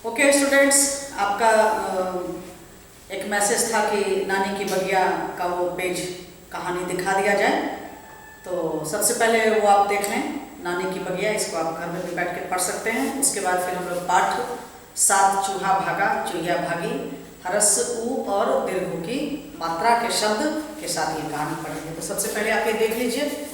Okay students, आपका एक message था कि नानी की बगिया का वो पेज कहानी दिखा दिया जाए। तो सबसे पहले वो आप देख लें, नानी की बगिया। इसको आप घर में भी बैठ के पढ़ सकते हैं। उसके बाद फिर हम लोग पाठ 7 चूहा भागा चूहिया भागी हरस ऊ और दीर्घ की मात्रा के शब्द के साथ ये कहानी पढ़ेंगे। तो सबसे पहले आप ये देख लीजिए।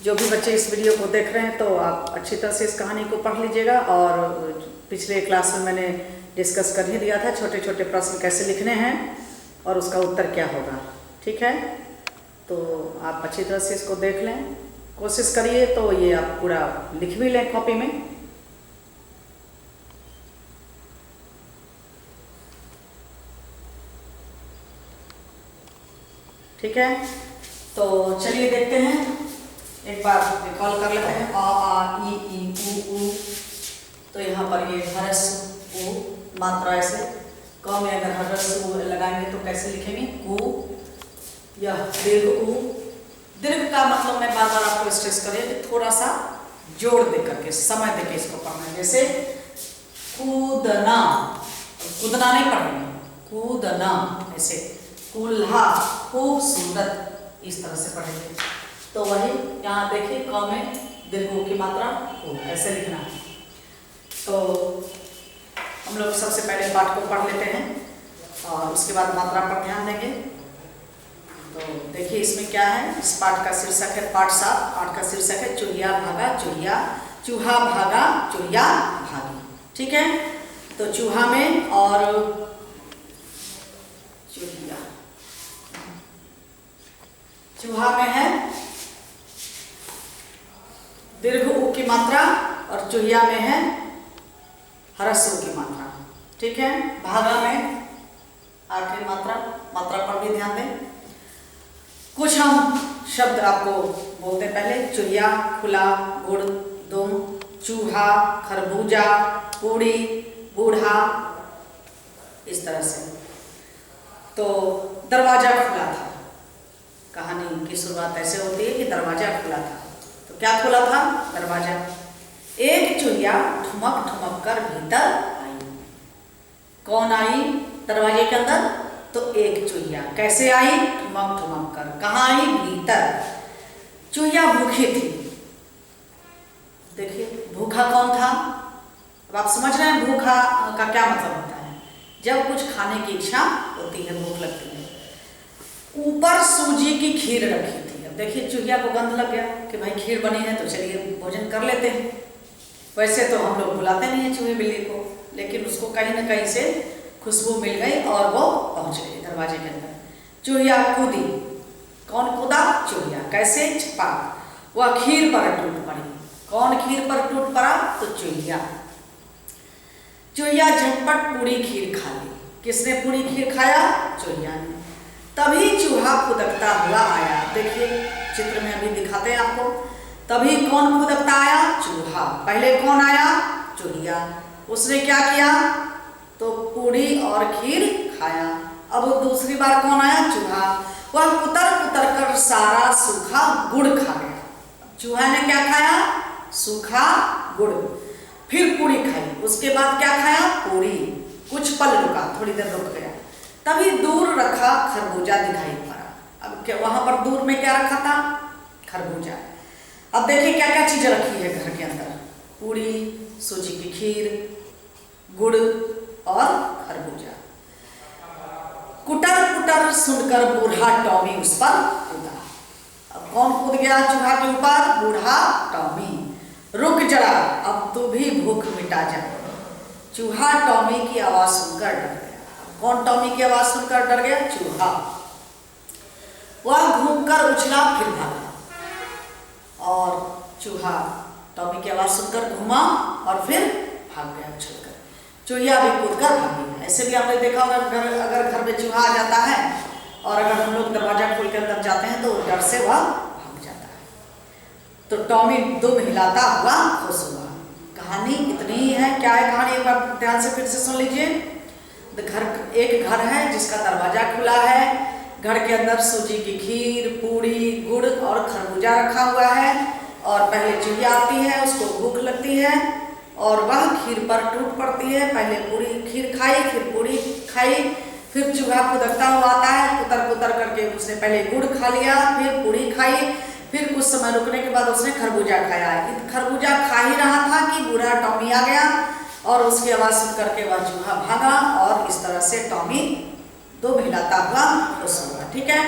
जो भी बच्चे इस वीडियो को देख रहे हैं तो आप अच्छी तरह से इस कहानी को पढ़ लीजिएगा। और पिछले क्लास में मैंने डिस्कस कर ही दिया था छोटे छोटे प्रश्न कैसे लिखने हैं और उसका उत्तर क्या होगा। ठीक है, तो आप अच्छी तरह से इसको देख लें, कोशिश करिए तो ये आप पूरा लिख भी लें कॉपी में। ठीक है, तो चलिए देखते हैं, एक बार रिकॉल कर लेते हैं। आ ई ऊ। तो यहाँ पर ये हरस ऊ मात्रा ऐसे क में अगर हरस ऊ लगाएंगे तो कैसे लिखेंगे? कु। यह दीर्घ ऊ। दीर्घ का मतलब मैं बार बार आपको स्ट्रेस करें कि थोड़ा सा जोड़ दे करके समय दे के इसको पढ़ना है। जैसे कूदना, कूदना नहीं पढ़ेंगे, कूदना ऐसे। कुल्हा खूबसूरत, इस तरह से पढ़ेंगे। तो वही यहाँ देखिए, क में दीर्घ की मात्रा को ऐसे लिखना है। तो हम लोग सबसे पहले पाठ को पढ़ लेते हैं और उसके बाद मात्रा पर ध्यान देंगे। तो देखिए इसमें क्या है। इस पाठ का शीर्षक है पाठ 7। पाठ का शीर्षक है चूहिया भागा चूहिया, चूहा भागा चूहिया भागी। ठीक है, तो चूहा में और चूहिया, चूहा में है दीर्घ ऊ की मात्रा और चूहिया में है हरस ऊ की मात्रा। ठीक है, भागा में आखिरी मात्रा पर भी ध्यान दें। कुछ हम शब्द आपको बोलते हैं पहले। चूहिया, खुला, गुड़, दुम, चूहा, खरबूजा, पूड़ी, बूढ़ा, इस तरह से। तो दरवाजा खुला था। कहानी की शुरुआत ऐसे होती है कि दरवाजा खुला था। तो क्या खुला था? दरवाजा। एक चूहिया ठुमक ठुमक कर भीतर आई। कौन आई दरवाजे के अंदर? तो एक चूहिया। कैसे आई? ठुमक ठुमक कर। कहाँ आई? भीतर। चूहिया भूखी थी। देखिए भूखा कौन था? अब आप समझ रहे हैं भूखा का क्या मतलब होता है। जब कुछ खाने की इच्छा होती है, भूख लगती है। ऊपर सूजी की खीर रखी थी। अब देखिए चूहिया को गंध लग गया कि भाई खीर बनी है तो चलिए भोजन कर लेते हैं। वैसे तो हम लोग बुलाते नहीं हैं चूहे बिल्ली को, लेकिन उसको कहीं ना कहीं से खुशबू मिल गई और वो पहुंच गई दरवाजे के अंदर। चूहिया कूदी। कौन कूदा? चूहिया। कैसे? छपाक। वह खीर पर टूट पड़ी। कौन खीर पर टूट पड़ा? तो चूहिया। चूहिया झटपट पूरी खीर खा ली। किसने पूरी खीर खाया? चूहिया ने। तभी चूहा खुदकता हुआ आया। देखिए चित्र में अभी दिखाते हैं आपको। तभी कौन खुदकता आया? चूहा। पहले कौन आया? चूहिया। उसने क्या किया? तो पूड़ी और खीर खाया। अब दूसरी बार कौन आया? चूहा। वह कुतर कुतर कर सारा सूखा गुड़ खा गया। चूहा ने क्या खाया? सूखा गुड़। फिर पूड़ी खाई। उसके बाद क्या खाया? पूड़ी। कुछ पल रुका, थोड़ी देर रुक गया। तभी दूर रखा खरबूजा दिखाई पड़ा। अब क्या वहां पर दूर में क्या रखा था? खरबूजा। अब देखिए क्या क्या चीजें रखी है घर के अंदर। पूड़ी, सूजी की खीर, गुड़ और खरबूजा। कुटर कुटर सुनकर बूढ़ा टॉमी उस पर कूदा। अब कौन कूद गया चूहा के ऊपर? बूढ़ा टॉमी। रुक जरा, अब तू भी भूख मिटा जा। चूहा टॉमी की आवाज सुनकर डर गया। कौन टॉमी की आवाज सुनकर डर गया? चूहा। वह घूमकर उछला फिर भागा। और चूहा टॉमी की आवाज सुनकर घूमा और फिर भाग गया उछलकर। चूहिया भी कूदकर भाग गया। ऐसे भी आपने देखा होगा, अगर घर में चूहा आ जाता है और अगर हम लोग दरवाजा खोल के अंदर जाते हैं तो डर से वह भाग जाता है। तो टॉमी दुम हिलाता हुआ खुश हुआ। कहानी इतनी ही है। क्या है कहानी? एक बार ध्यान से फिर से सुन लीजिए। एक घर है जिसका दरवाजा खुला है। घर के अंदर सूजी की खीर, पूड़ी, गुड़ और खरबूजा रखा हुआ है। और पहले चूहिया आती है, उसको भूख लगती है और वह खीर पर टूट पड़ती है। पहले पूरी खीर खाई, फिर पूरी खाई, फिर चूहा कुदरता हुआ आता है, कुतर कुतर करके उसने पहले गुड़ खा लिया, फिर पूरी खाई, फिर कुछ समय रुकने के बाद उसने खरबूजा खाया। खरबूजा खा ही रहा था कि बूढ़ा टॉमी आ गया और उसकी आवाज़ सुन करके वह चूहा भागा और इस तरह से टॉमी दो मिलाता हुआ खुश हुआ। ठीक है,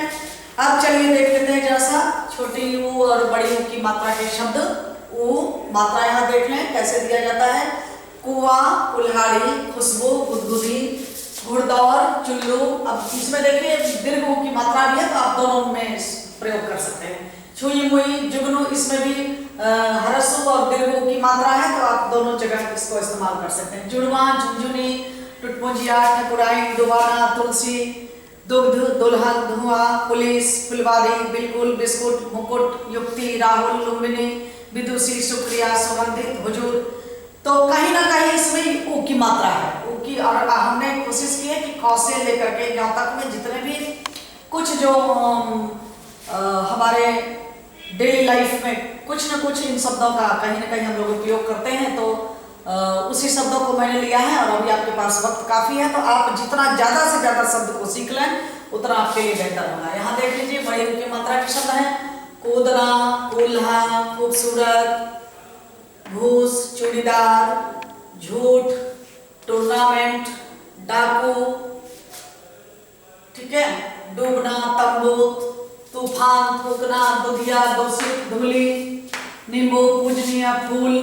अब चलिए देख लेते हैं जरा सा छोटी ऊ और बड़ी ऊ की मात्रा के शब्द। ऊ मात्रा यहाँ देख लें कैसे दिया जाता है। कुआं, कुल्हाड़ी, खुशबू, गुदगुदी, घुड़दौर, चुल्लू। अब इसमें देखिए दीर्घ ऊ की मात्रा भी है तो आप दोनों में प्रयोग कर सकते हैं। छुई मुई, जुगनू, इसमें भी हरसु और दीर्घ ऊ की मात्रा है तो आप दोनों जगह इसको इस्तेमाल कर सकते हैं। जुड़वा, झुंझुनी, टुटपुंजिया, ठकुराई, दुबाना, तुलसी, दुग्ध, दुल्हन, धुआं, पुलिस, फुलवारी, बिल्कुल, बिस्कुट, मुकुट, युक्ति, राहुल, लुम्बिनी, विदुषी, शुक्रिया, सुगंधित, हुजूर। तो कहीं ना कहीं इसमें ऊ की मात्रा है, ऊ की। और हमने कोशिश की है कि क से लेकर के यहाँ तक में जितने भी कुछ जो हमारे डेली लाइफ में कुछ न कुछ इन शब्दों का कहीं ना कहीं हम लोग उपयोग करते हैं तो उसी शब्दों को मैंने लिया है और अभी आपके पास वक्त काफ़ी है तो आप जितना ज़्यादा से ज़्यादा शब्द को सीख लें उतना आपके लिए बेहतर होगा। यहाँ देख लीजिए बड़ी ऊ की मात्रा के शब्द हैं। कूदना, कुल्हा, खूबसूरत, घूस, चूड़ीदार, झूठ, टूर्नामेंट, डाकू, ठीक है, डूबना, तंबू, तूफान, थूकना, दुधिया, दूषित, धुली, नींबू, पूजनीय, फूल,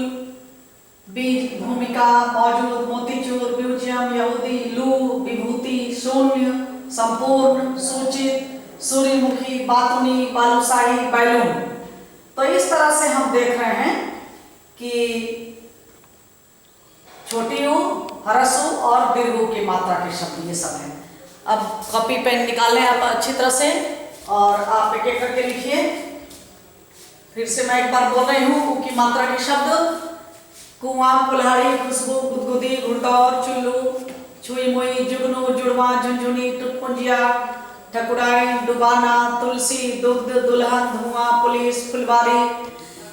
बीज, भूमिका, मौजूद, मोतीचूर, म्यूजियम, यहूदी, लू, विभूति, शून्य, संपूर्ण, सूचित, सूर्यमुखी, बातुनी, बालूशाही, बैलून। तो इस तरह से हम देख रहे हैं कि छोटी ऊ, ह्रस्व और दीर्घ ऊ की मात्रा के शब्द ये सब हैं। अब कॉपी पेन निकाल लें आप अच्छी तरह से और आप एक एक करके लिखिए। फिर से मैं एक बार बोल रही हूँ ऊ की मात्रा के शब्द। कुआं, कुल्हाड़ी, खुशबू, गुदगुदी, घुड़दौर, चुल्लू, छुई मुई, जुगनू, जुड़वा, झुंझुनी, टुटपुंजिया, ठकुराई, डुबाना, तुलसी, दुग्ध, दुल्हन, धुआं, पुलिस, फुलवारी,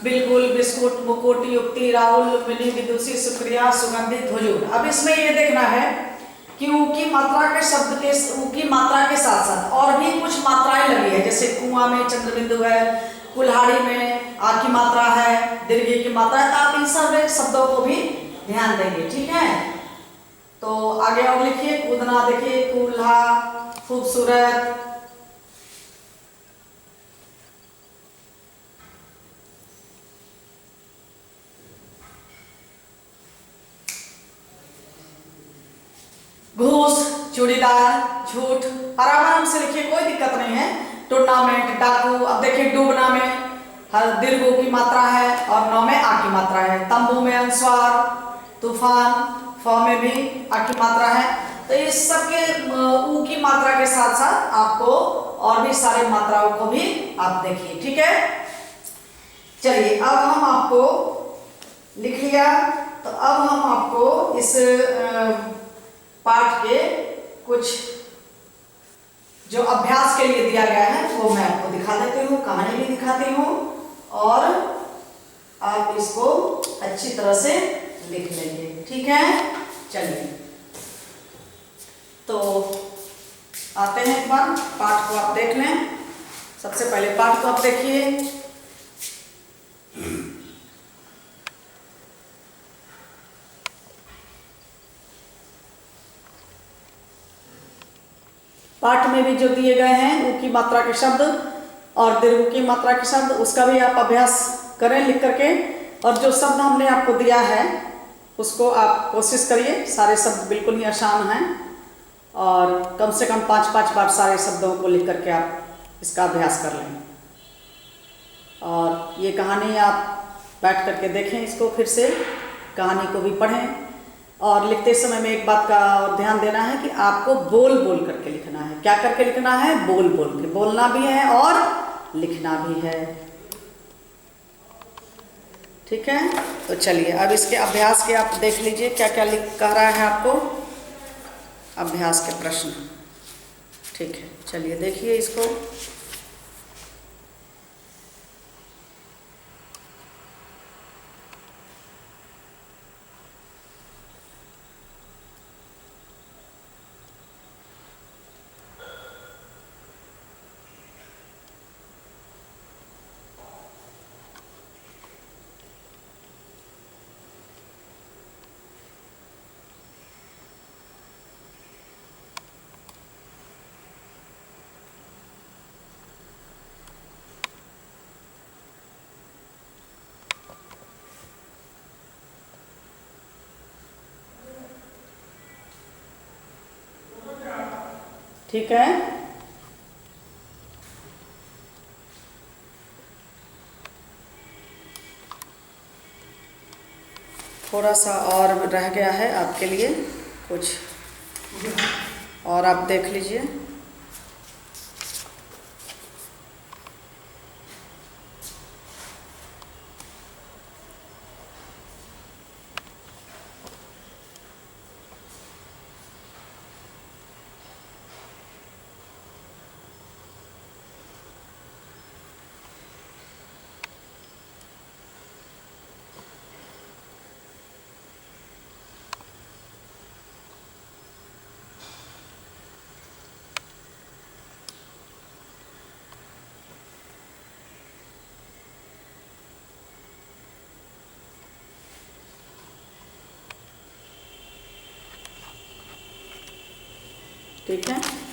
बिल्कुल, बिस्कुट, मुकुट, युक्ति, राहुल, लुम्बिनी, विदुषी, शुक्रिया, सुगंधित, हुजूर। अब इसमें ये देखना है कि ऊ की मात्रा के शब्द के ऊ की मात्रा के साथ साथ और भी कुछ मात्राएं लगी है। जैसे कुआं में चंद्रबिंदु है, कुल्हाड़ी में आ की मात्रा है, दीर्घ की मात्रा है, तो आप इन सब शब्दों को भी ध्यान देंगे। ठीक है, तो आगे और लिखिए। कूदना देखिए, कुल्हा, खूबसूरत, घूस, चूड़ीदार, झूठ, आराम से लिखिए, कोई दिक्कत नहीं है। टूर्नामेंट, डाकू। अब देखिए डूबना में दीर्घ ऊ की मात्रा है और नौ में आ की मात्रा है। तंबू में अनुस्वार, तूफान, फ में भी आ की मात्रा है। तो इस सब के ऊ की मात्रा के साथ साथ आपको और भी सारे मात्राओं को भी आप देखिए। ठीक है, चलिए अब हम आपको लिख लिया तो अब हम आपको इस पाठ के कुछ जो अभ्यास के लिए दिया गया है वो मैं आपको दिखा देती हूँ, कहानी भी दिखाती हूँ और आप इसको अच्छी तरह से लिख लेंगे। ठीक है, चलिए तो आते हैं एक बार पाठ को आप देख लें। सबसे पहले पाठ को आप देखिए। पाठ में भी जो दिए गए हैं ऊ की मात्रा के शब्द और दीर्घ की मात्रा के शब्द उसका भी आप अभ्यास करें लिख करके। और जो शब्द हमने आपको दिया है उसको आप कोशिश करिए। सारे शब्द बिल्कुल ही आसान हैं और कम से कम 5-5 बार सारे शब्दों को लिख करके आप इसका अभ्यास कर लें। और ये कहानी आप बैठ करके देखें, इसको फिर से कहानी को भी पढ़ें। और लिखते समय में एक बात का और ध्यान देना है कि आपको बोल बोल करके लिखना है। क्या करके लिखना है? बोल बोल के। बोलना भी है और लिखना भी है। ठीक है, तो चलिए अब इसके अभ्यास के आप देख लीजिए क्या क्या लिख कह रहा है आपको, अभ्यास के प्रश्न। ठीक है, चलिए देखिए इसको। ठीक है। थोड़ा सा और रह गया है आपके लिए कुछ, और आप देख लीजिए। ठीक है।